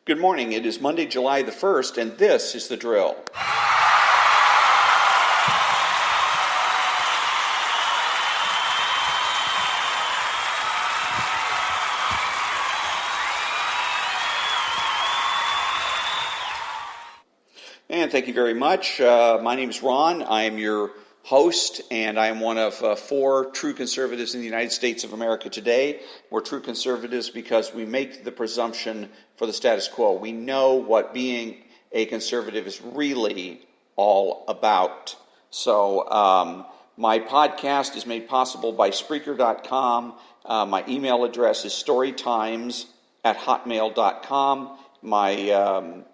Good morning. It is Monday, July the 1st, and this is The Drill. And thank you very much. My name is Ron. I am your host, and I am one of four true conservatives in the United States of America today. We're true conservatives because we make the presumption for the status quo. We know what being a conservative is really all about. So my podcast is made possible by Spreaker.com. My email address is storytimes@hotmail.com. My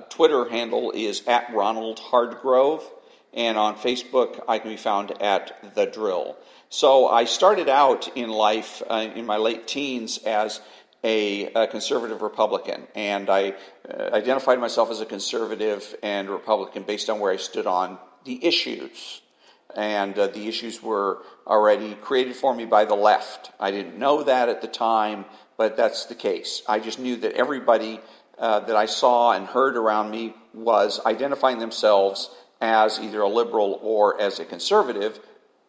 Twitter handle is @RonaldHardgrove. And on Facebook, I can be found at The Drill. So I started out in life, in my late teens, as a conservative Republican. And I identified myself as a conservative and Republican based on where I stood on the issues. And the issues were already created for me by the left. I didn't know that at the time, but that's the case. I just knew that everybody that I saw and heard around me was identifying themselves as either a liberal or as a conservative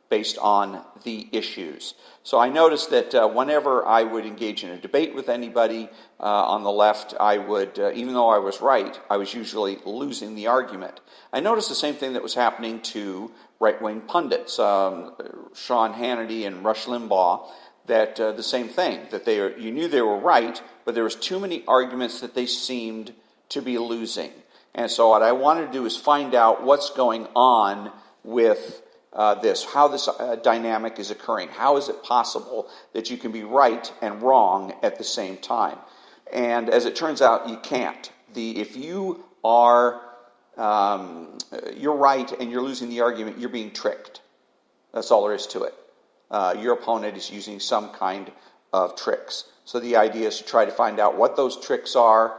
based on the issues. So I noticed that whenever I would engage in a debate with anybody on the left, I would, even though I was right, I was usually losing the argument. I noticed the same thing that was happening to right-wing pundits, Sean Hannity and Rush Limbaugh, that the same thing, that you knew they were right, but there was too many arguments that they seemed to be losing. And so what I wanted to do is find out what's going on with this, how this dynamic is occurring. How is it possible that you can be right and wrong at the same time? And as it turns out, you can't. If you are, you're right and you're losing the argument, you're being tricked. That's all there is to it. Your opponent is using some kind of tricks. So the idea is to try to find out what those tricks are,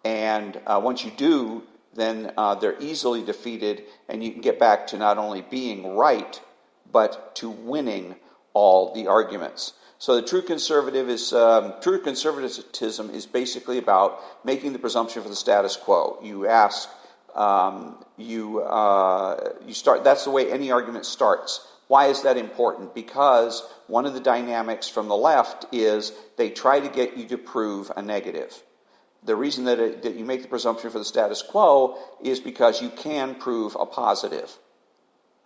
and once you do, then they're easily defeated, and you can get back to not only being right, but to winning all the arguments. So the true conservatism is basically about making the presumption for the status quo. You ask, you start. That's the way any argument starts. Why is that important? Because one of the dynamics from the left is they try to get you to prove a negative. The reason that you make the presumption for the status quo is because you can prove a positive.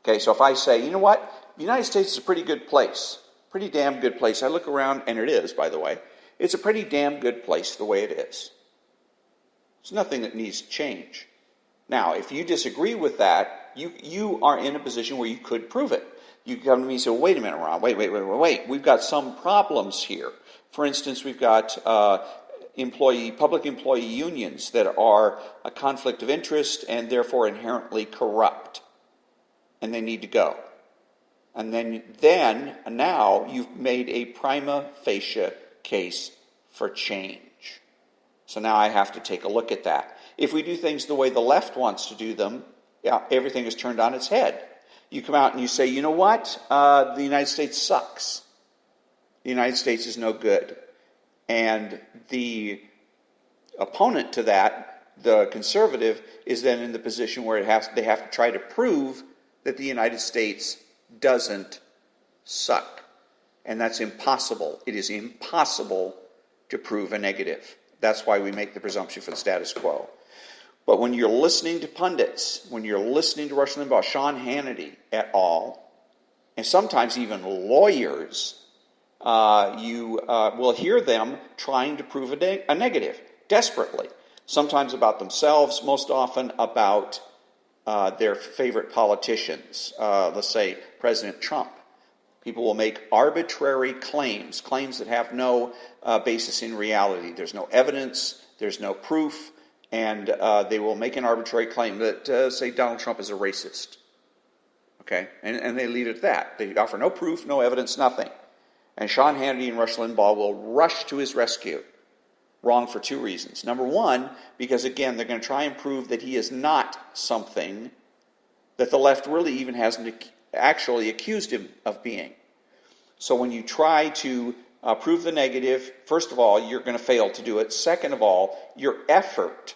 Okay, so if I say, you know what, the United States is a pretty good place, pretty damn good place. I look around, and it is, by the way. It's a pretty damn good place the way it is. There's nothing that needs to change. Now, if you disagree with that, you are in a position where you could prove it. You come to me and say, well, wait a minute, Ron, wait. We've got some problems here. For instance, we've got public employee unions that are a conflict of interest and therefore inherently corrupt, and they need to go. And now you've made a prima facie case for change. So now I have to take a look at that. If we do things the way the left wants to do them, everything is turned on its head. You come out and you say, you know what? The United States sucks. The United States is no good. And the opponent to that, the conservative, is then in the position where they have to try to prove that the United States doesn't suck. And that's impossible. It is impossible to prove a negative. That's why we make the presumption for the status quo. But when you're listening to pundits, when you're listening to Rush Limbaugh, Sean Hannity et al., and sometimes even lawyers, you will hear them trying to prove a negative, desperately. Sometimes about themselves, most often about their favorite politicians. Let's say President Trump. People will make arbitrary claims that have no basis in reality. There's no evidence, there's no proof, and they will make an arbitrary claim that, say, Donald Trump is a racist. Okay? And they leave it at that. They offer no proof, no evidence, nothing. And Sean Hannity and Rush Limbaugh will rush to his rescue. Wrong for two reasons. Number one, because again, they're going to try and prove that he is not something that the left really even hasn't actually accused him of being. So when you try to prove the negative. First of all, you're going to fail to do it. Second of all, the effort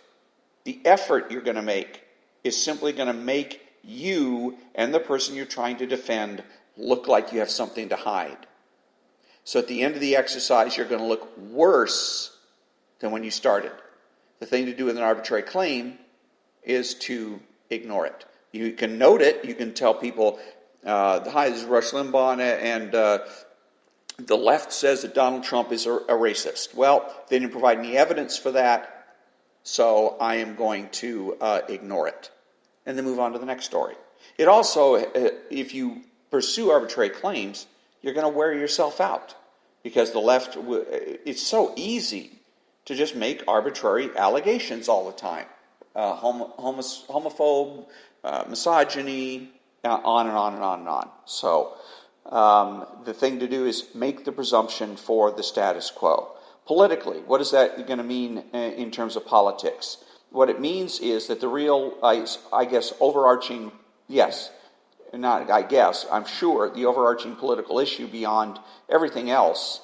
you're going to make is simply going to make you and the person you're trying to defend look like you have something to hide. So at the end of the exercise, you're going to look worse than when you started. The thing to do with an arbitrary claim is to ignore it. You can note it. You can tell people, hi, this is Rush Limbaugh, and the left says that Donald Trump is a racist. Well, they didn't provide any evidence for that, so I am going to ignore it. And then move on to the next story. It also, if you pursue arbitrary claims, you're going to wear yourself out. Because the left, it's so easy to just make arbitrary allegations all the time. Homophobe, misogyny, on and on and on and on. So the thing to do is make the presumption for the status quo. Politically, what is that going to mean in terms of politics? What it means is that the real, I guess, overarching, I'm sure, the overarching political issue beyond everything else,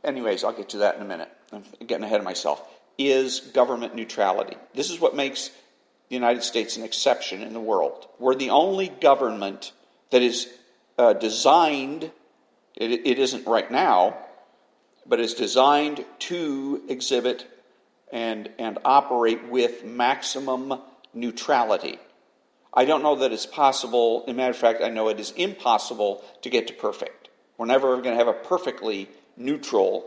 anyways, I'll get to that in a minute. I'm getting ahead of myself, is government neutrality. This is what makes the United States an exception in the world. We're the only government that is designed, it isn't right now, but is designed to exhibit and operate with maximum neutrality. I don't know that it's possible. As a matter of fact, I know it is impossible to get to perfect. We're never going to have a perfectly neutral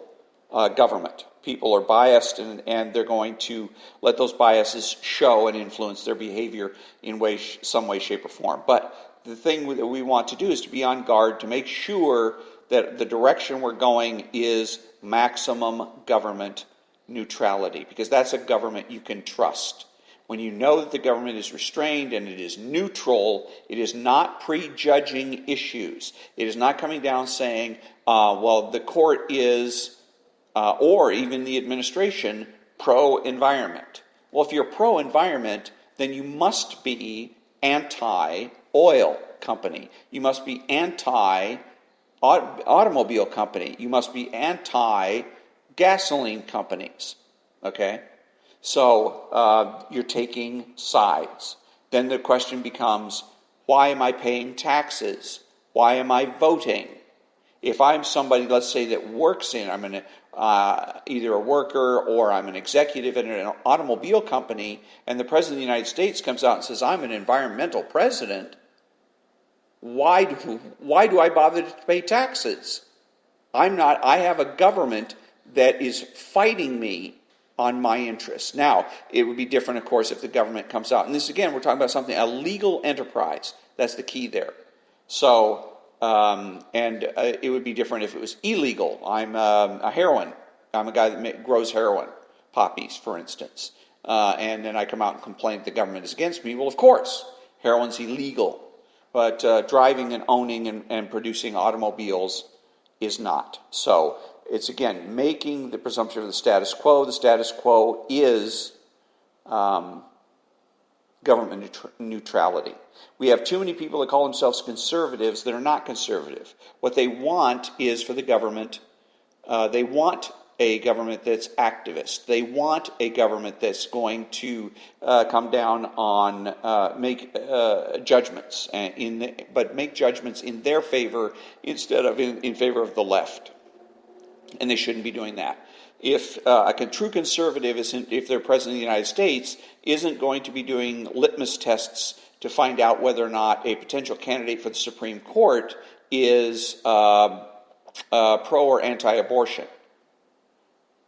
government. People are biased, and they're going to let those biases show and influence their behavior in some way, shape, or form. But the thing that we want to do is to be on guard to make sure that the direction we're going is maximum government neutrality, because that's a government you can trust. When you know that the government is restrained and it is neutral, it is not prejudging issues. It is not coming down saying, well, the court is, or even the administration, pro-environment. Well, if you're pro-environment, then you must be anti-oil company. You must be anti-automobile company. You must be anti-gasoline companies. Okay? So you're taking sides. Then the question becomes, why am I paying taxes? Why am I voting? If I'm somebody, let's say, that works I'm either a worker or I'm an executive in an automobile company, and the President of the United States comes out and says, I'm an environmental president, why do I bother to pay taxes? I have a government that is fighting me on my interests. Now, it would be different, of course, if the government comes out. And this, again, we're talking about something, a legal enterprise. That's the key there. So, it would be different if it was illegal. I'm a guy that grows heroin, poppies, for instance. And then I come out and complain that the government is against me. Well, of course, heroin's illegal. But driving and owning and producing automobiles is not. So, it's, again, making the presumption of the status quo. The status quo is government neutrality. We have too many people that call themselves conservatives that are not conservative. What they want is for the government, they want a government that's activist. They want a government that's going to come down on, make judgments, but make judgments in their favor instead of in favor of the left. And they shouldn't be doing that. If a true conservative, if they're president of the United States, isn't going to be doing litmus tests to find out whether or not a potential candidate for the Supreme Court is pro or anti-abortion.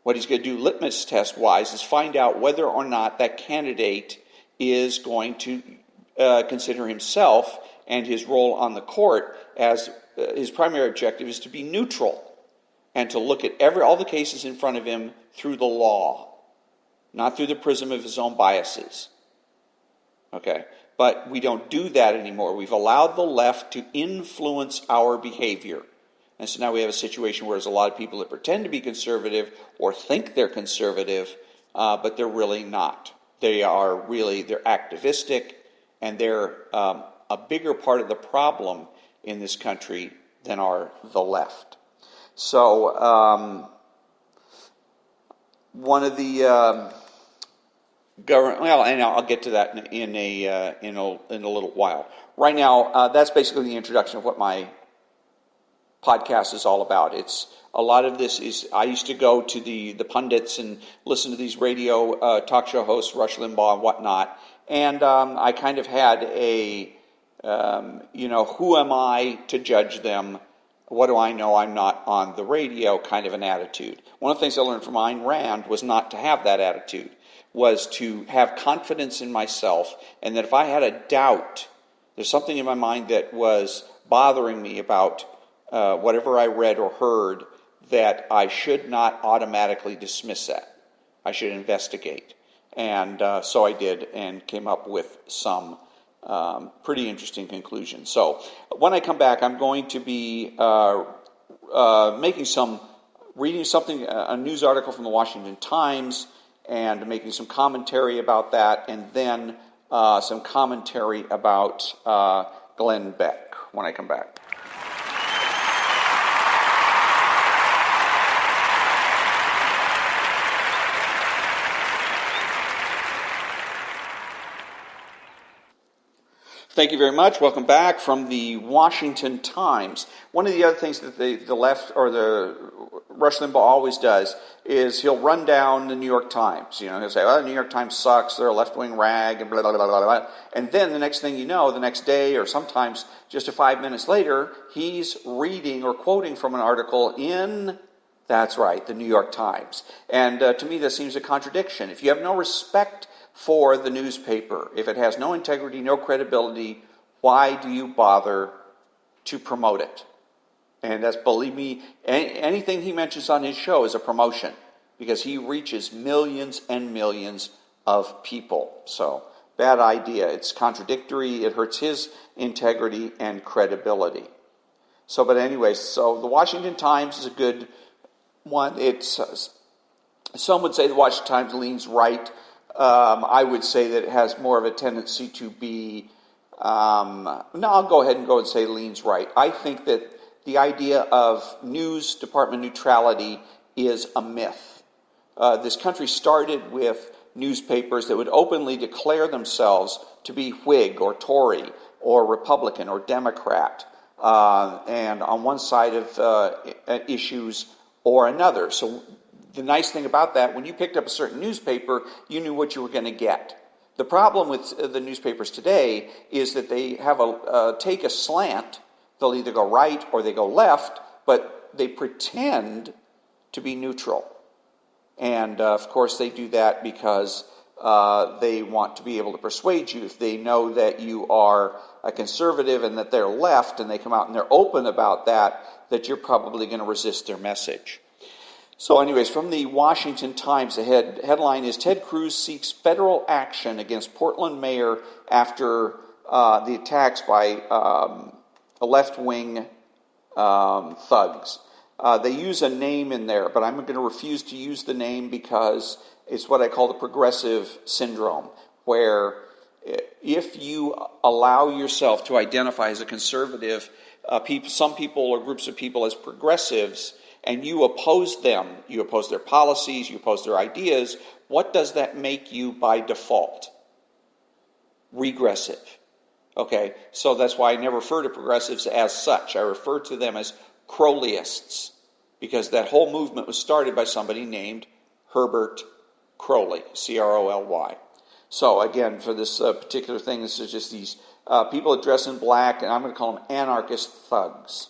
What he's going to do litmus test-wise is find out whether or not that candidate is going to consider himself and his role on the court as his primary objective is to be neutral and to look at all the cases in front of him through the law, not through the prism of his own biases. Okay? But we don't do that anymore. We've allowed the left to influence our behavior. And so now we have a situation where there's a lot of people that pretend to be conservative or think they're conservative, but they're really not. They're activistic, and they're a bigger part of the problem in this country than are the left. So one of the government, well, and I'll get to that in a little while. Right now, that's basically the introduction of what my podcast is all about. It's a lot of this is, I used to go to the pundits and listen to these radio talk show hosts, Rush Limbaugh and whatnot, and I kind of had a, who am I to judge them? What do I know? I'm not on the radio kind of an attitude. One of the things I learned from Ayn Rand was not to have that attitude, was to have confidence in myself, and that if I had a doubt, there's something in my mind that was bothering me about whatever I read or heard, that I should not automatically dismiss that. I should investigate. And so I did, and came up with some pretty interesting conclusions. So when I come back, I'm going to be reading something, a news article from the Washington Times, and making some commentary about that, and then some commentary about Glenn Beck when I come back. Thank you very much. Welcome back from the Washington Times. One of the other things that the left, or the Rush Limbaugh always does, is he'll run down the New York Times. He'll say, well, the New York Times sucks, they're a left-wing rag, and blah, blah, blah, blah, blah. And then the next thing you know, the next day, or sometimes just 5 minutes later, he's reading or quoting from an article in, that's right, the New York Times. And to me, that seems a contradiction. If you have no respect for the newspaper, if it has no integrity, no credibility, why do you bother to promote it? And that's, believe me, anything he mentions on his show is a promotion, because he reaches millions and millions of people. So, bad idea. It's contradictory. It hurts his integrity and credibility. So, but anyway, so the Washington Times is a good one. It's some would say the Washington Times leans right. I would say that it has more of a tendency to be, I'll go ahead and say leans right. I think that the idea of news department neutrality is a myth. This country started with newspapers that would openly declare themselves to be Whig or Tory or Republican or Democrat, and on one side of issues or another. So the nice thing about that, when you picked up a certain newspaper, you knew what you were going to get. The problem with the newspapers today is that they have take a slant. They'll either go right or they go left, but they pretend to be neutral. And, of course, they do that because they want to be able to persuade you. If they know that you are a conservative and that they're left, and they come out and they're open about that you're probably going to resist their message. So anyways, from the Washington Times, the headline is, Ted Cruz seeks federal action against Portland mayor after the attacks by left-wing thugs. They use a name in there, but I'm going to refuse to use the name because it's what I call the progressive syndrome, where if you allow yourself to identify as a conservative, some people or groups of people as progressives, and you oppose them, you oppose their policies, you oppose their ideas, what does that make you by default? Regressive. Okay, so that's why I never refer to progressives as such. I refer to them as Crowleyists, because that whole movement was started by somebody named Herbert Crowley, C-R-O-L-Y. So again, for this particular thing, this is just these people dressed in black, and I'm going to call them anarchist thugs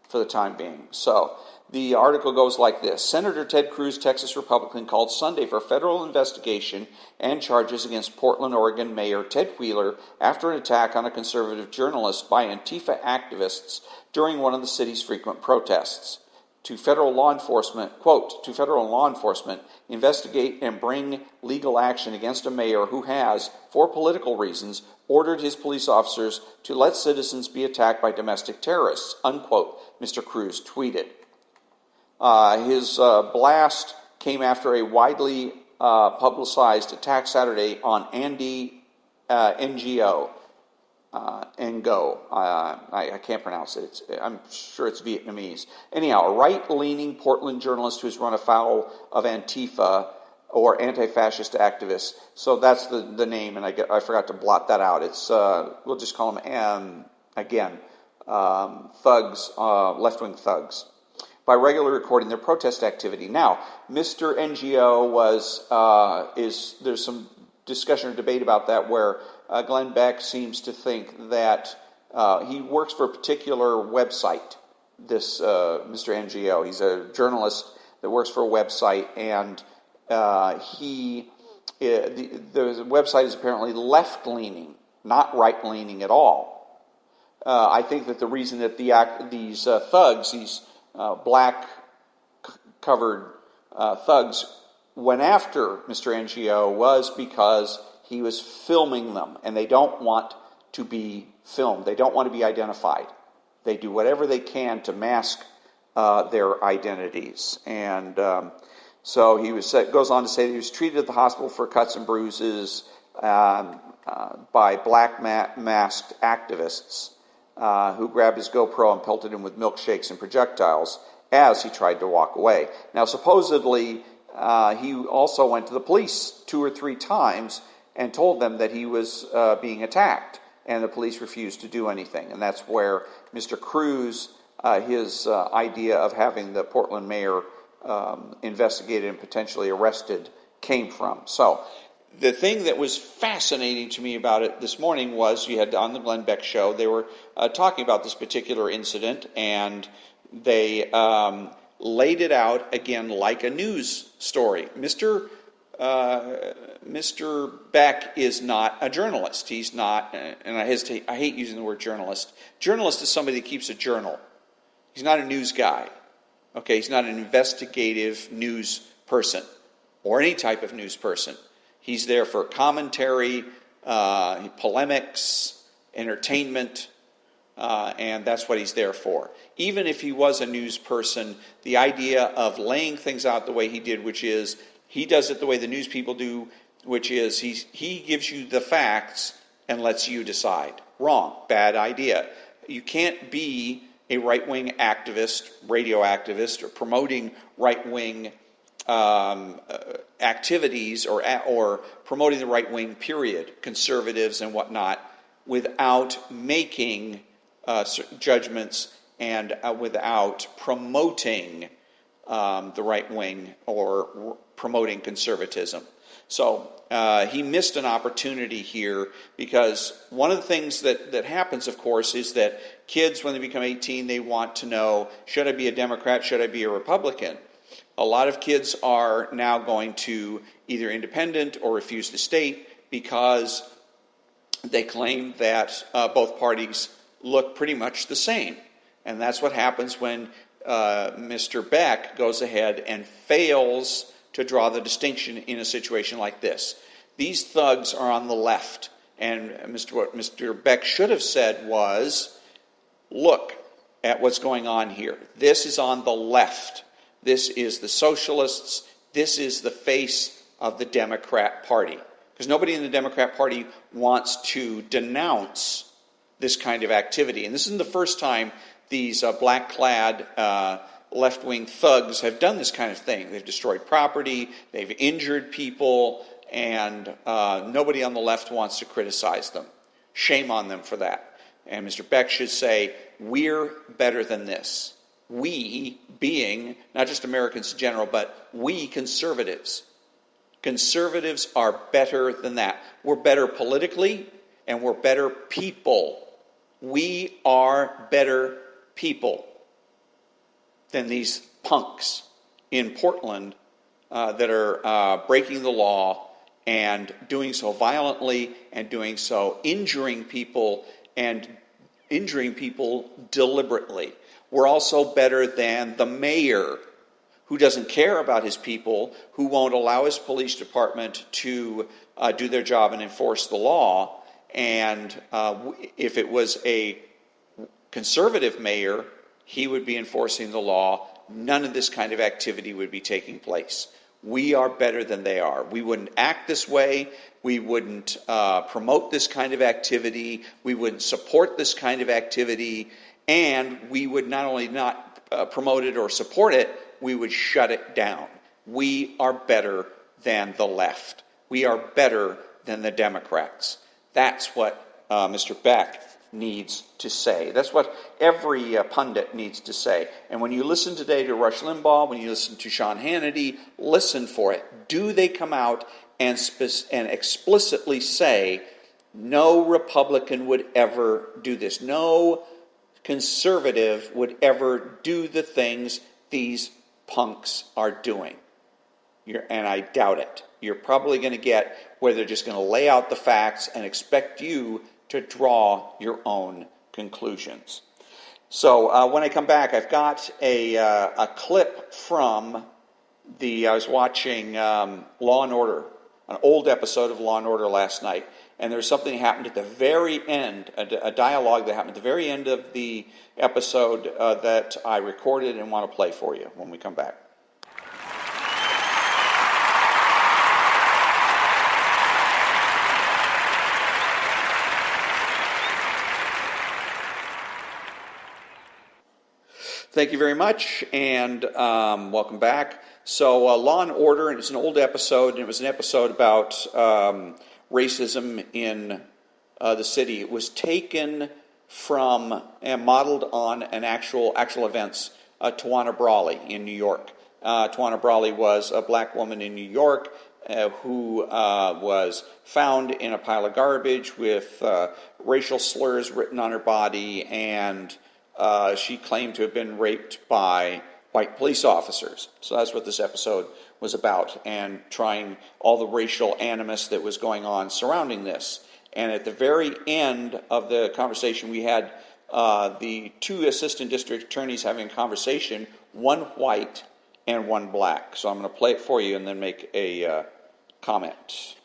for the time being. So the article goes like this. Senator Ted Cruz, Texas Republican, called Sunday for a federal investigation and charges against Portland, Oregon Mayor Ted Wheeler after an attack on a conservative journalist by Antifa activists during one of the city's frequent protests. To federal law enforcement, quote, to federal law enforcement, investigate and bring legal action against a mayor who has, for political reasons, ordered his police officers to let citizens be attacked by domestic terrorists, unquote, Mr. Cruz tweeted. His blast came after a widely publicized attack Saturday on Andy NGO, Ngo. I can't pronounce it. I'm sure it's Vietnamese. Anyhow, a right-leaning Portland journalist who's run afoul of Antifa or anti-fascist activists. So that's the name, and I forgot to blot that out. It's we'll just call them thugs, left-wing thugs, by regularly recording their protest activity. Now, Mr. NGO there's some discussion or debate about that, where Glenn Beck seems to think that he works for a particular website, this Mr. NGO. He's a journalist that works for a website, and the website is apparently left-leaning, not right-leaning at all. I think that the reason that these thugs, these black-covered thugs, went after Mr. NGO was because he was filming them, and they don't want to be filmed. They don't want to be identified. They do whatever they can to mask their identities. And so he goes on to say that he was treated at the hospital for cuts and bruises by black masked activists who grabbed his GoPro and pelted him with milkshakes and projectiles as he tried to walk away. Now, supposedly, he also went to the police 2 or 3 times and told them that he was being attacked, and the police refused to do anything. And that's where Mr. Cruz, his idea of having the Portland mayor investigated and potentially arrested came from. So the thing that was fascinating to me about it this morning was you had on the Glenn Beck show, they were talking about this particular incident, and they laid it out again like a news story. Mr. Beck is not a journalist. He's not, and I hate using the word journalist. Journalist is somebody that keeps a journal. He's not a news guy. Okay, he's not an investigative news person or any type of news person. He's there for commentary, polemics, entertainment, and that's what he's there for. Even if he was a news person, the idea of laying things out the way he did, which is he does it the way the news people do, which is he gives you the facts and lets you decide. Wrong. Bad idea. You can't be a right-wing activist, radio activist, or promoting right-wing activities or promoting the right wing, period, conservatives and whatnot, without making judgments and without promoting the right wing or promoting conservatism. So he missed an opportunity here, because one of the things that happens, of course, is that kids, when they become 18, they want to know, should I be a Democrat, should I be a Republican? A lot of kids are now going to either independent or refuse to state because they claim that both parties look pretty much the same. And that's what happens when Mr. Beck goes ahead and fails to draw the distinction in a situation like this. These thugs are on the left. And what Mr. Beck should have said was, look at what's going on here. This is on the left. This is the socialists. This is the face of the Democrat Party. Because nobody in the Democrat Party wants to denounce this kind of activity. And this isn't the first time these black-clad left-wing thugs have done this kind of thing. They've destroyed property, they've injured people, and nobody on the left wants to criticize them. Shame on them for that. And Mr. Beck should say, we're better than this. We, being not just Americans in general, but we conservatives. Conservatives are better than that. We're better politically, and we're better people. We are better people than these punks in Portland that are breaking the law and doing so violently and doing so injuring people and injuring people deliberately. We're also better than the mayor, who doesn't care about his people, who won't allow his police department to do their job and enforce the law. And if it was a conservative mayor, he would be enforcing the law. None of this kind of activity would be taking place. We are better than they are. We wouldn't act this way. We wouldn't promote this kind of activity. We wouldn't support this kind of activity. And we would not only not promote it or support it, we would shut it down. We are better than the left. We are better than the Democrats. That's what Mr. Beck needs to say. That's what every pundit needs to say. And when you listen today to Rush Limbaugh, when you listen to Sean Hannity, listen for it. Do they come out and explicitly say, no Republican would ever do this? No conservative would ever do the things these punks are doing? And I doubt it. You're probably going to get where they're just going to lay out the facts and expect you to draw your own conclusions. So when I come back, I've got a clip from I was watching Law and Order, an old episode of Law and Order last night, and there's something that happened at the very end, a dialogue that happened at the very end of the episode that I recorded and want to play for you when we come back. Thank you very much, and welcome back. So, Law and Order, and it's an old episode, and it was an episode about racism in the city. It was taken from and modeled on an actual events, Tawana Brawley in New York. Tawana Brawley was a black woman in New York who was found in a pile of garbage with racial slurs written on her body, and she claimed to have been raped by white police officers. So that's what this episode was about, and trying all the racial animus that was going on surrounding this. And at the very end of the conversation, we had the two assistant district attorneys having a conversation, one white and one black. So I'm going to play it for you and then make a comment.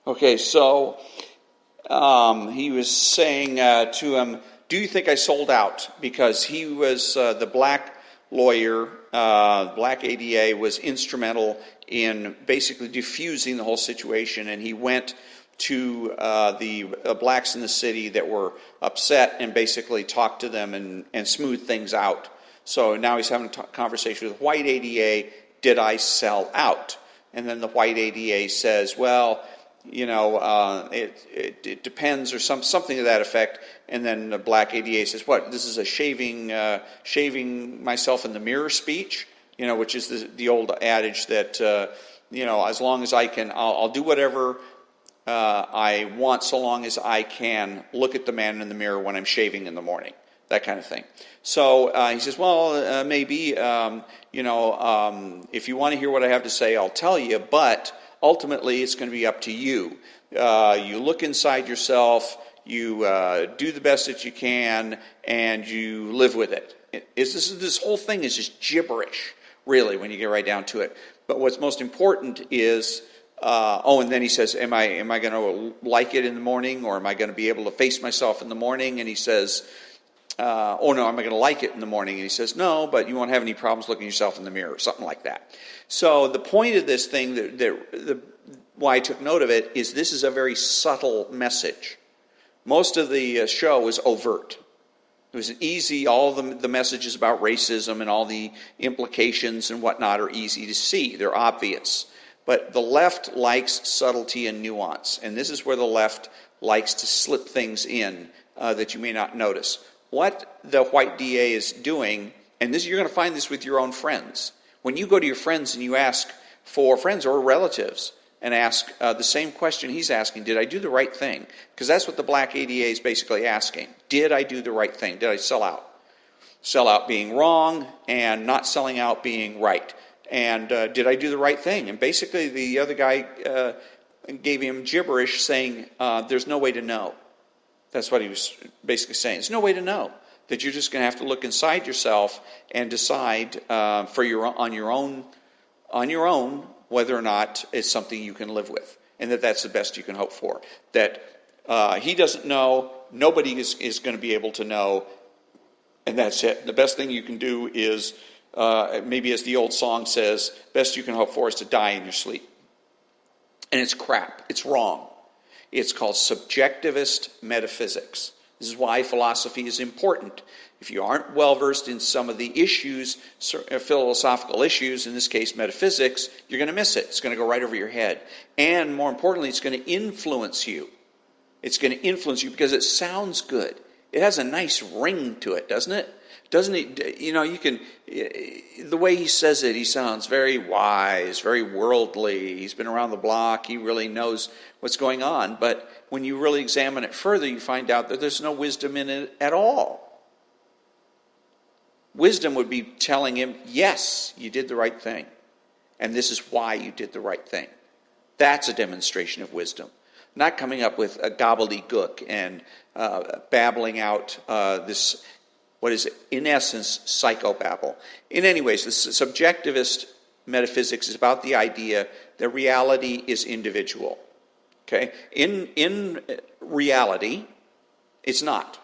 Okay, so he was saying to him, do you think I sold out? Because he was the black lawyer, black ADA, was instrumental in basically diffusing the whole situation, and he went to the blacks in the city that were upset and basically talked to them and smoothed things out. So now he's having a conversation with white ADA, did I sell out? And then the white ADA says, well, you know, it depends, or something to that effect. And then the black ADA says, what, this is a shaving myself in the mirror speech, you know, which is the old adage that, you know, as long as I can, I'll do whatever I want so long as I can look at the man in the mirror when I'm shaving in the morning, that kind of thing. So he says, well, maybe, you know, if you want to hear what I have to say, I'll tell you, but ultimately, it's going to be up to you. You look inside yourself, you do the best that you can, and you live with it. This whole thing is just gibberish, really, when you get right down to it. But what's most important is, and then he says, am I going to like it in the morning, or am I going to be able to face myself in the morning? And he says, oh no, am I going to like it in the morning? And he says, no, but you won't have any problems looking yourself in the mirror, something like that. So the point of this thing, why I took note of it, is this is a very subtle message. Most of the show is overt. It was easy, all the messages about racism and all the implications and whatnot are easy to see. They're obvious. But the left likes subtlety and nuance, and this is where the left likes to slip things in that you may not notice. What the white DA is doing, and this you're going to find this with your own friends. When you go to your friends and you ask for friends or relatives and ask the same question he's asking, did I do the right thing? Because that's what the black ADA is basically asking. Did I do the right thing? Did I sell out? Sell out being wrong and not selling out being right. And did I do the right thing? And basically the other guy gave him gibberish saying, there's no way to know. That's what he was basically saying. There's no way to know. That you're just going to have to look inside yourself and decide on your own whether or not it's something you can live with, and that's the best you can hope for. That he doesn't know, nobody is going to be able to know, and that's it. The best thing you can do is, maybe as the old song says, best you can hope for is to die in your sleep. And it's crap. It's wrong. It's called subjectivist metaphysics. This is why philosophy is important. If you aren't well-versed in some of the issues, philosophical issues, in this case metaphysics, you're going to miss it. It's going to go right over your head. And more importantly, it's going to influence you. It's going to influence you because it sounds good. It has a nice ring to it, doesn't it? Doesn't it? You can, the way he says it, he sounds very wise, very worldly. He's been around the block. He really knows what's going on. But when you really examine it further, you find out that there's no wisdom in it at all. Wisdom would be telling him, yes, you did the right thing. And this is why you did the right thing. That's a demonstration of wisdom. Not coming up with a gobbledygook and babbling out this, what is it? In essence, psychobabble. In any ways, this subjectivist metaphysics is about the idea that reality is individual. Okay? In reality, it's not.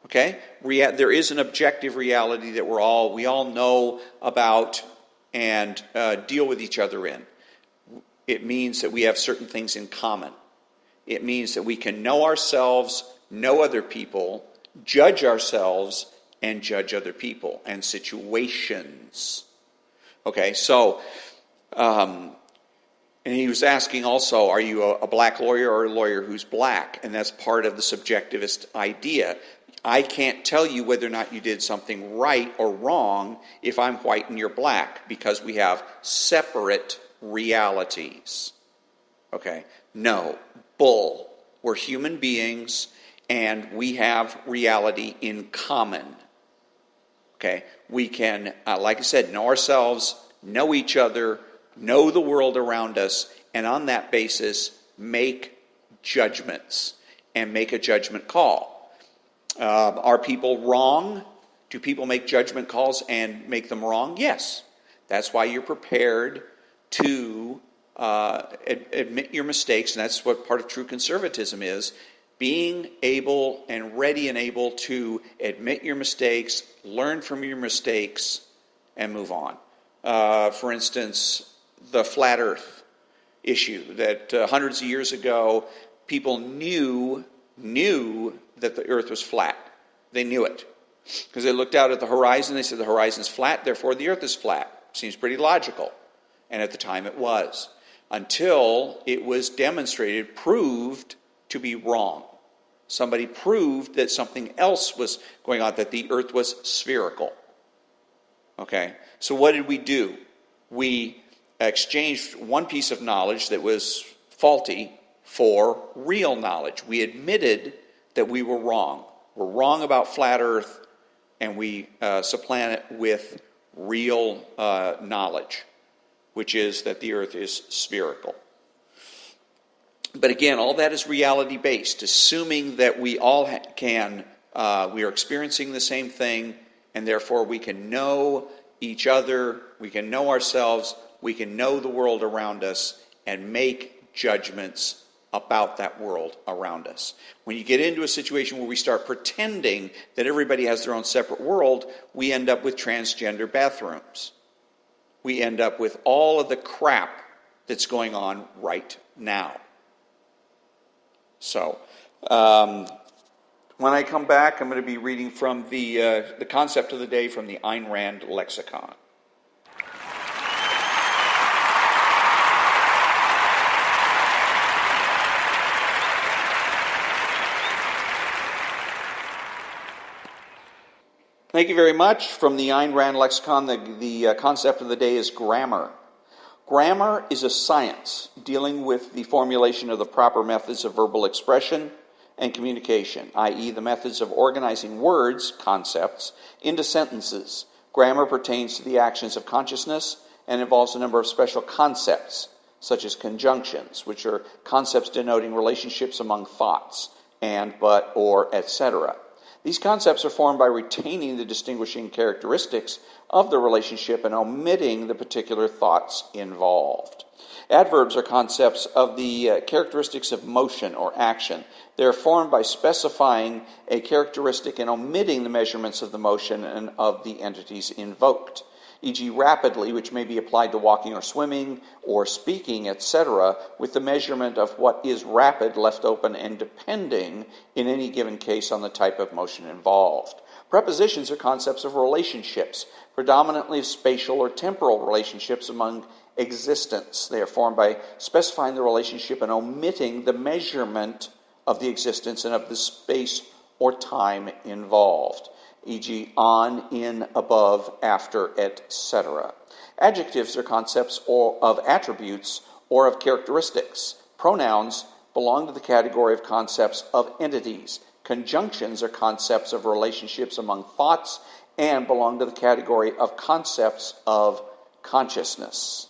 Okay? There is an objective reality that we all know about and deal with each other in. It means that we have certain things in common. It means that we can know ourselves, know other people, judge ourselves, and judge other people and situations. Okay, so, and he was asking also, are you a black lawyer or a lawyer who's black? And that's part of the subjectivist idea. I can't tell you whether or not you did something right or wrong if I'm white and you're black, because we have separate realities. Okay, no, bull. We're human beings and we have reality in common. Okay, we can, like I said, know ourselves, know each other, know the world around us, and on that basis make judgments and make a judgment call. Are people wrong? Do people make judgment calls and make them wrong? Yes. That's why you're prepared to admit your mistakes, and that's what part of true conservatism is. Being able and ready and able to admit your mistakes, learn from your mistakes, and move on. For instance, the flat earth issue that hundreds of years ago, people knew that the earth was flat. They knew it. Because they looked out at the horizon, they said the horizon is flat, therefore the earth is flat. Seems pretty logical. And at the time it was. Until it was demonstrated, proved to be wrong. Somebody proved that something else was going on, that the earth was spherical. Okay? So what did we do? We exchanged one piece of knowledge that was faulty for real knowledge. We admitted that we were wrong. We're wrong about flat earth, and we supplant it with real knowledge, which is that the earth is spherical. But again, all that is reality-based, assuming that we all we are experiencing the same thing, and therefore we can know each other, we can know ourselves, we can know the world around us, and make judgments about that world around us. When you get into a situation where we start pretending that everybody has their own separate world, we end up with transgender bathrooms. We end up with all of the crap that's going on right now. So, when I come back, I'm going to be reading from the concept of the day from the Ayn Rand lexicon. Thank you very much. From the Ayn Rand lexicon, the concept of the day is grammar. Grammar is a science dealing with the formulation of the proper methods of verbal expression, and communication, i.e., the methods of organizing words, concepts, into sentences. Grammar pertains to the actions of consciousness and involves a number of special concepts, such as conjunctions, which are concepts denoting relationships among thoughts, and, but, or, etc. These concepts are formed by retaining the distinguishing characteristics of the relationship and omitting the particular thoughts involved. Adverbs are concepts of the characteristics of motion or action. They are formed by specifying a characteristic and omitting the measurements of the motion and of the entities invoked, e.g. rapidly, which may be applied to walking or swimming or speaking, etc., with the measurement of what is rapid left open and depending in any given case on the type of motion involved. Prepositions are concepts of relationships, predominantly of spatial or temporal relationships among existents. They are formed by specifying the relationship and omitting the measurement of the existence and of the space or time involved, e.g. on, in, above, after, etc. Adjectives are concepts of attributes or of characteristics. Pronouns belong to the category of concepts of entities. Conjunctions are concepts of relationships among thoughts and belong to the category of concepts of consciousness.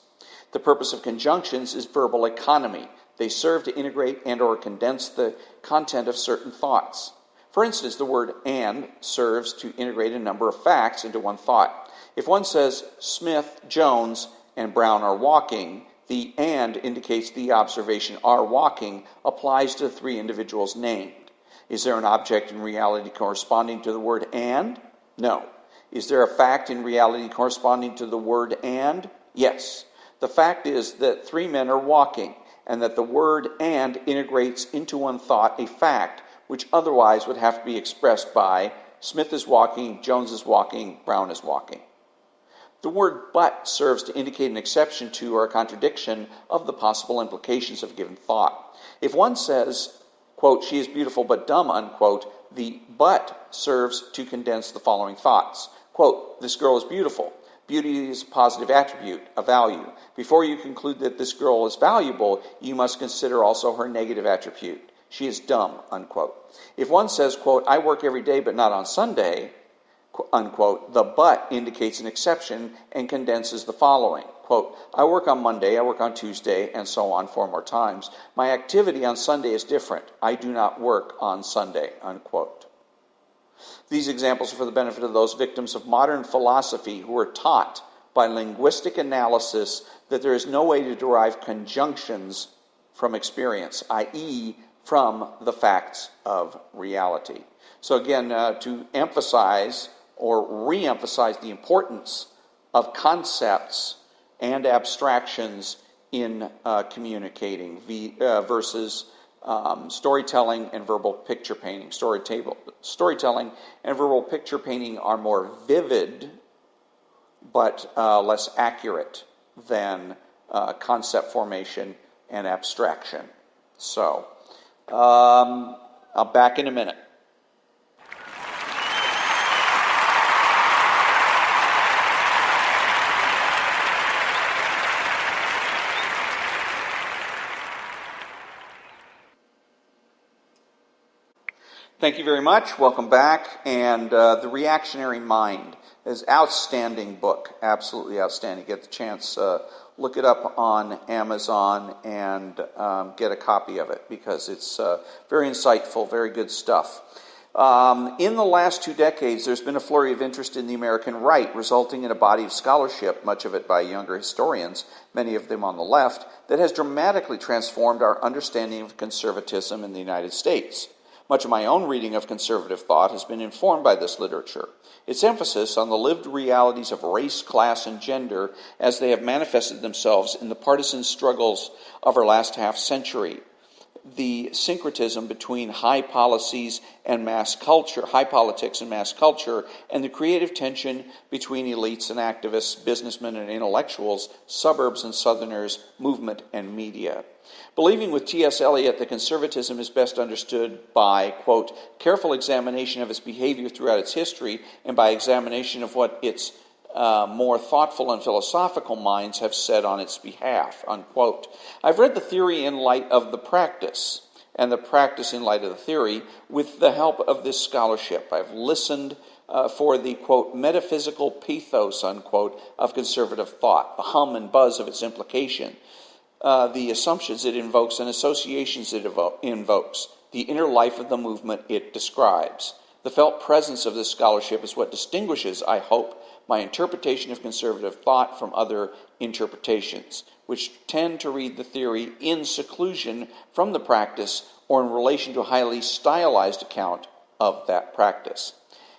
The purpose of conjunctions is verbal economy. They serve to integrate and or condense the content of certain thoughts. For instance, the word "and" serves to integrate a number of facts into one thought. If one says Smith, Jones, and Brown are walking, the "and" indicates the observation "are walking" applies to the three individuals named. Is there an object in reality corresponding to the word "and"? No. Is there a fact in reality corresponding to the word "and"? Yes. The fact is that three men are walking, and that the word "and" integrates into one thought a fact which otherwise would have to be expressed by Smith is walking, Jones is walking, Brown is walking. The word "but" serves to indicate an exception to or a contradiction of the possible implications of a given thought. If one says, quote, "she is beautiful but dumb," unquote, the "but" serves to condense the following thoughts. Quote, "this girl is beautiful. Beauty is a positive attribute, a value. Before you conclude that this girl is valuable, you must consider also her negative attribute. She is dumb," unquote. If one says, quote, "I work every day but not on Sunday," unquote, the "but" indicates an exception and condenses the following. Quote, "I work on Monday, I work on Tuesday," and so on 4 more times. "My activity on Sunday is different. I do not work on Sunday," unquote. These examples are for the benefit of those victims of modern philosophy who are taught by linguistic analysis that there is no way to derive conjunctions from experience, i.e., from the facts of reality. So again, to emphasize or re-emphasize the importance of concepts and abstractions in communicating versus storytelling and verbal picture painting. Storytelling and verbal picture painting are more vivid but less accurate than concept formation and abstraction. So, I'll back in a minute. Thank you very much. Welcome back. And The Reactionary Mind is an outstanding book. Absolutely outstanding. Get the chance, look it up on Amazon and get a copy of it because it's very insightful, very good stuff. In the last 2 decades, there's been a flurry of interest in the American right, resulting in a body of scholarship, much of it by younger historians, many of them on the left, that has dramatically transformed our understanding of conservatism in the United States. Much of my own reading of conservative thought has been informed by this literature. Its emphasis on the lived realities of race, class, and gender as they have manifested themselves in the partisan struggles of our last half-century. The syncretism between high politics and mass culture, and the creative tension between elites and activists, businessmen and intellectuals, suburbs and southerners, movement and media. Believing with T.S. Eliot that conservatism is best understood by, quote, careful examination of its behavior throughout its history and by examination of what its more thoughtful and philosophical minds have said on its behalf, unquote. I've read the theory in light of the practice. and the practice in light of the theory with the help of this scholarship. I've listened for the, quote, metaphysical pathos, unquote, of conservative thought, the hum and buzz of its implication, the assumptions it invokes and associations it invokes, the inner life of the movement it describes. The felt presence of this scholarship is what distinguishes, I hope, my interpretation of conservative thought from other interpretations, which tend to read the theory in seclusion from the practice or in relation to a highly stylized account of that practice.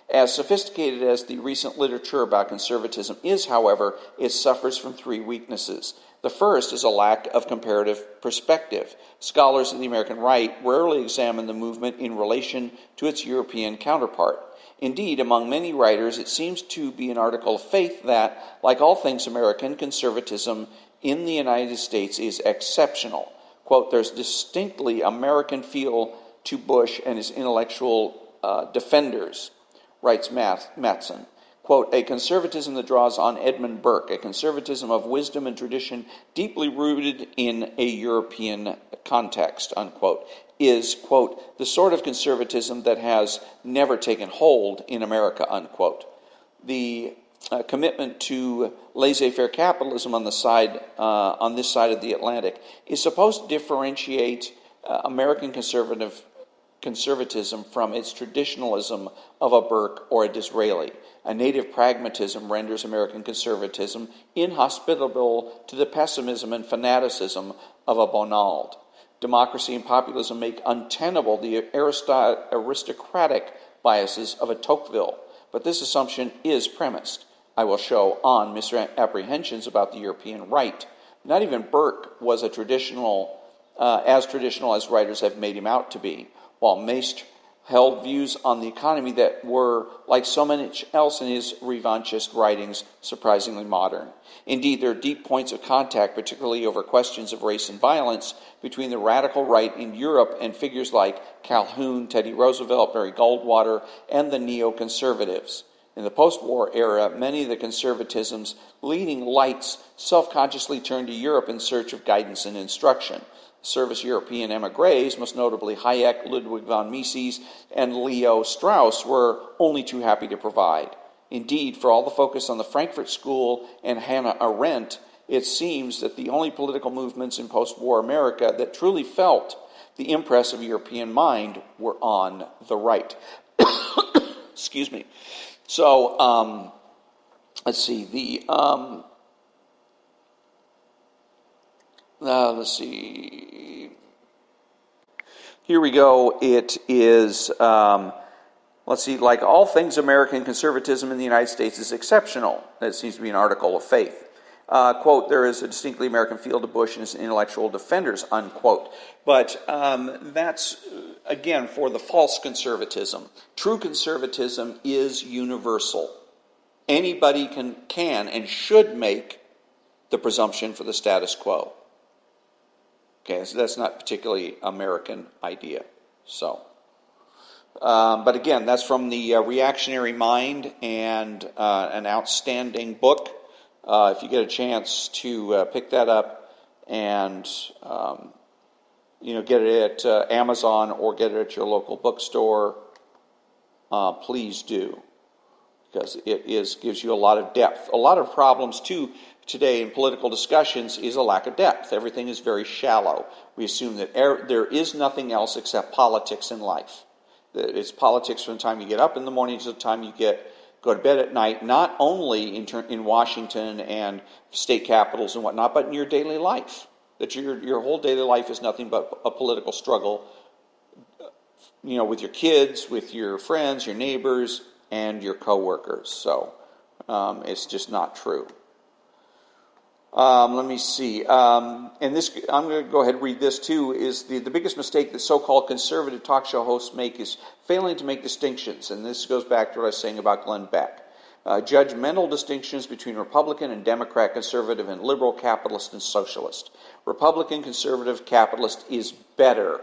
As sophisticated as the recent literature about conservatism is, however, it suffers from three weaknesses. The first is a lack of comparative perspective. Scholars of the American right rarely examine the movement in relation to its European counterpart. Indeed, among many writers, it seems to be an article of faith that, like all things American, conservatism in the United States is exceptional. Quote, there's distinctly American feel to Bush and his intellectual defenders, writes Mattson. Quote, a conservatism that draws on Edmund Burke, a conservatism of wisdom and tradition deeply rooted in a European context, unquote, is, quote, the sort of conservatism that has never taken hold in America, unquote. The commitment to laissez-faire capitalism on this side of the Atlantic is supposed to differentiate American conservatism from its traditionalism of a Burke or a Disraeli. A native pragmatism renders American conservatism inhospitable to the pessimism and fanaticism of a Bonald. Democracy and populism make untenable the aristocratic biases of a Tocqueville, but this assumption is premised, I will show, on misapprehensions about the European right. Not even Burke was as traditional as writers have made him out to be, while Maist held views on the economy that were, like so much else in his revanchist writings, surprisingly modern. Indeed, there are deep points of contact, particularly over questions of race and violence, between the radical right in Europe and figures like Calhoun, Teddy Roosevelt, Barry Goldwater, and the neoconservatives. In the post-war era, many of the conservatism's leading lights self-consciously turned to Europe in search of guidance and instruction. Service European émigrés, most notably Hayek, Ludwig von Mises, and Leo Strauss, were only too happy to provide. Indeed, for all the focus on the Frankfurt School and Hannah Arendt, it seems that the only political movements in post-war America that truly felt the impress of European mind were on the right. Excuse me. So, let's see. Let's see. Here we go. It is, let's see, like all things American, conservatism in the United States is exceptional. That seems to be an article of faith. Quote, there is a distinctly American feel to Bush and his intellectual defenders, unquote. But that's, again, for the false conservatism. True conservatism is universal. Anybody can and should make the presumption for the status quo. Okay, so that's not particularly American idea. So, but again, that's from the Reactionary Mind, and an outstanding book. If you get a chance to pick that up and get it at Amazon or get it at your local bookstore, please do, because it gives you a lot of depth. A lot of problems too today in political discussions is a lack of depth. Everything is very shallow. We assume that there is nothing else except politics in life. It's politics from the time you get up in the morning to the time you go to bed at night, not only in Washington and state capitals and whatnot, but in your daily life. That your whole daily life is nothing but a political struggle, with your kids, with your friends, your neighbors, and your coworkers. So it's just not true. Let me see. And this, I'm going to go ahead and read this too, is the biggest mistake that so-called conservative talk show hosts make is failing to make distinctions. And this goes back to what I was saying about Glenn Beck. Judgmental distinctions between Republican and Democrat, conservative and liberal, capitalist and socialist. Republican, conservative, capitalist is better.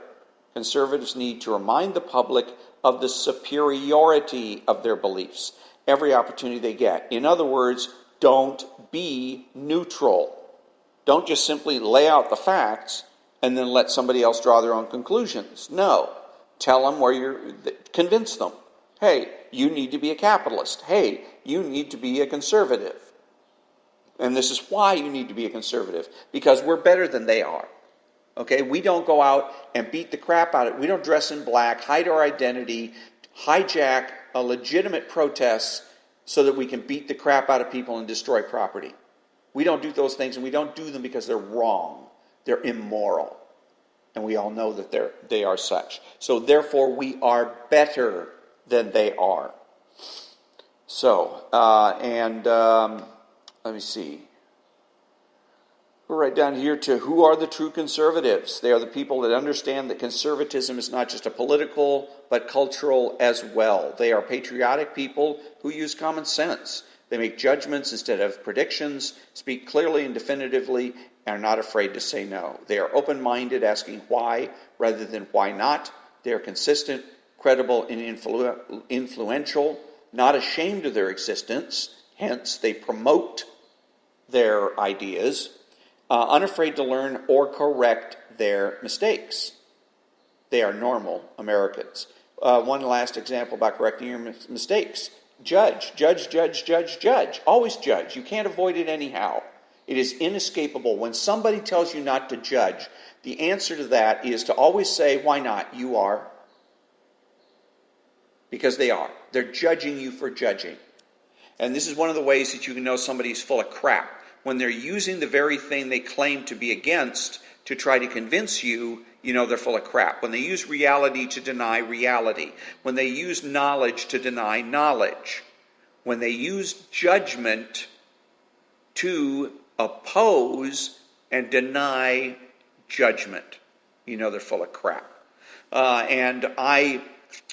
Conservatives need to remind the public of the superiority of their beliefs every opportunity they get. In other words, don't be neutral. Don't just simply lay out the facts. and then let somebody else draw their own conclusions. No. Tell them convince them. Hey, you need to be a capitalist. Hey, you need to be a conservative. And this is why you need to be a conservative, because we're better than they are. Okay, we don't go out and beat the crap out of it. We don't dress in black, hide our identity, hijack a legitimate protest so that we can beat the crap out of people and destroy property. We don't do those things, and we don't do them because they're wrong. They're immoral. And we all know that they are such. So therefore, we are better than they are. So, let me see. We're right down here to who are the true conservatives. They are the people that understand that conservatism is not just a political, but cultural as well. They are patriotic people who use common sense. They make judgments instead of predictions, speak clearly and definitively, and are not afraid to say no. They are open-minded, asking why rather than why not. They are consistent, credible, and influential, not ashamed of their existence. Hence, they promote their ideas. Unafraid to learn or correct their mistakes. They are normal Americans. One last example about correcting your mistakes. Judge. Always judge. You can't avoid it anyhow. It is inescapable. When somebody tells you not to judge, the answer to that is to always say, why not? You are. Because they are. They're judging you for judging. And this is one of the ways that you can know somebody's full of crap. When they're using the very thing they claim to be against to try to convince you, you know they're full of crap. When they use reality to deny reality. When they use knowledge to deny knowledge. When they use judgment to oppose and deny judgment, you know they're full of crap. And I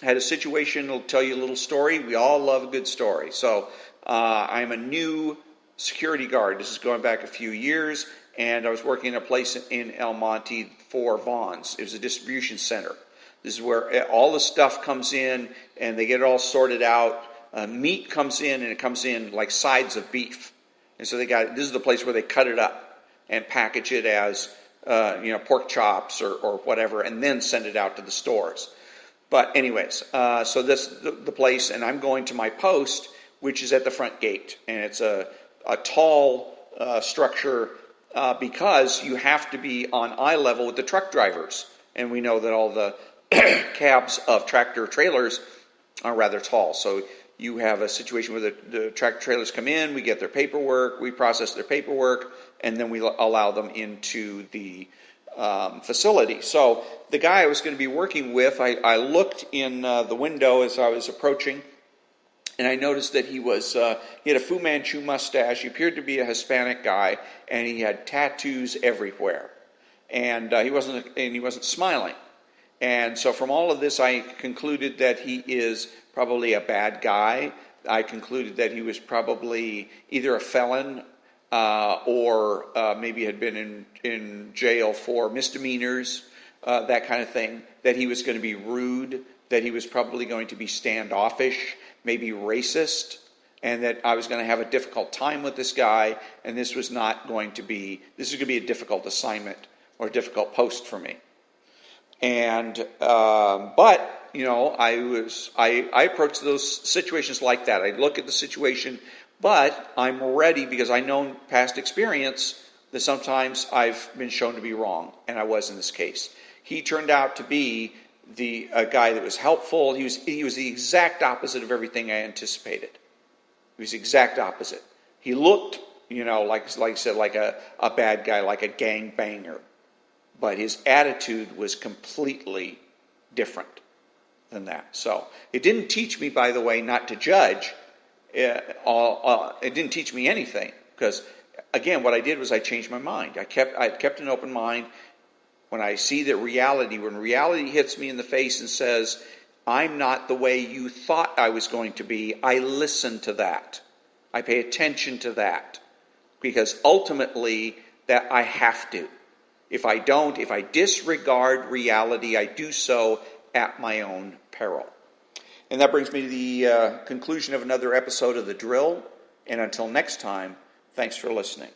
had a situation, I'll tell you a little story. We all love a good story. So I'm a new security guard. This is going back a few years, and I was working in a place in El Monte for Vons. It was a distribution center. This is where all the stuff comes in, and they get it all sorted out. Meat comes in, and it comes in like sides of beef. And so this is the place where they cut it up and package it as pork chops or whatever, and then send it out to the stores. But anyways, so this the place, and I'm going to my post, which is at the front gate, and it's a tall structure because you have to be on eye level with the truck drivers. And we know that all the cabs of tractor trailers are rather tall. So you have a situation where the tractor trailers come in, we get their paperwork, we process their paperwork, and then we allow them into the facility. So the guy I was going to be working with, I looked in the window as I was approaching, and I noticed that he had a Fu Manchu mustache. He appeared to be a Hispanic guy, and he had tattoos everywhere. And he wasn't smiling. And so from all of this, I concluded that he is probably a bad guy. I concluded that he was probably either a felon or maybe had been in jail for misdemeanors, that kind of thing. That he was going to be rude, that he was probably going to be standoffish, maybe racist, and that I was going to have a difficult time with this guy, and this was going to be a difficult assignment or a difficult post for me. And but I approach those situations like that. I look at the situation, but I'm ready because I know past experience that sometimes I've been shown to be wrong, and I was in this case. He turned out to be a guy that was helpful. He was the exact opposite of everything I anticipated. He was the exact opposite. He looked, like I said, like a bad guy, like a gangbanger. But his attitude was completely different than that. So it didn't teach me, by the way, not to judge. It didn't teach me anything because, again, what I did was I changed my mind. I kept an open mind. When I see that when reality hits me in the face and says, I'm not the way you thought I was going to be, I listen to that. I pay attention to that. Because ultimately, that I have to. If I disregard reality, I do so at my own peril. And that brings me to the conclusion of another episode of The Drill. And until next time, thanks for listening.